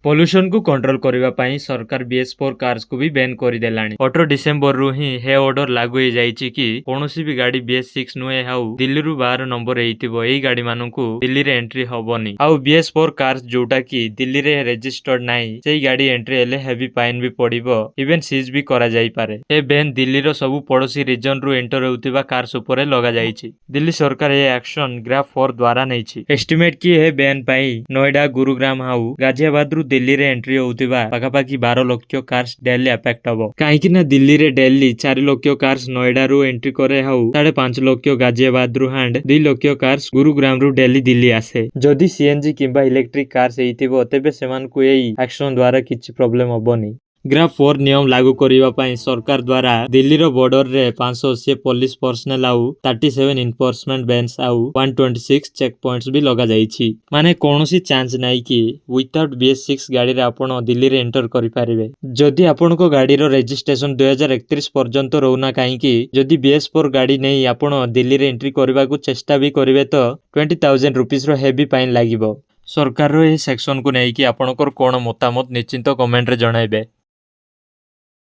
Pollution को control करबा पई सरकार BS4 कार्स को भी बैन कर देलानी। 18 डिसेंबर रु ही हे ऑर्डर लागू हो जाइछि कि कोनोसी भी गाड़ी BS6 नुए हाउ दिल्ली रु 12 नंबर एइतिबो एई गाड़ी माननकु दिल्ली रे एंट्री हबोनी। आउ BS4 कार्स जोटा कि दिल्ली रे रजिस्टर्ड नाही सेई गाड़ी एंट्री हेले हेवी फाइन भी पड़िबो, इवन सीज भी करा जाई पारे। ए बैन दिल्ली रो सब पड़ोसी रीजन रु एंटर होउतिबा कार्स ऊपर लगा जाइछि। दिल्ली सरकार ए एक्शन ग्राफ4 द्वारा नैछि। एस्टिमेट कि हे बैन पई नोएडा, गुरुग्राम हाउ गाजियाबाद रु दिल्ली रे एंट्री होउतिबा पाखापाखी 12 लाख कार्स डेली अफेक्ट हबो। काहेकि ना दिल्ली रे डेली 4 लाख कार्स नोएडा रु एंट्री करे हाउ 5.5 लाख गाजियाबाद रु एंड 2 लाख कार्स गुरुग्राम रु डेली दिल्ली आसे। जदि सीएनजी किंबा इलेक्ट्रिक कार्स एइतिबो तेबे सेमान को एई एक्शन द्वारा किछि प्रॉब्लम हबोनी। ग्राफ4 नियम लागू करिबा पई सरकार द्वारा दिल्ली रो बॉर्डर रे 580 पुलिस पर्सनल आउ 37 इन्फोर्समेंट बेंच आउ 126 चेक पॉइंट्स भी लगा जाइछि। माने कोनोसी चांस नाही कि विदाउट BS6 गाड़ी रे आपण दिल्ली रे एंटर करि पारिबे। जदि आपण को गाड़ी रो रजिस्ट्रेशन 2031 पर्यंत रहउना काहे कि जदि BS4 गाड़ी नै आपण दिल्ली रे एंट्री करबा को चेष्टा भी करिवे तो 20,000 रुपीस रो हेवी फाइन लागिबो। सरकार रो ए सेक्शन को नै कि आपणकर कोन मतामत निश्चिंत कमेंट रे जणाइबे।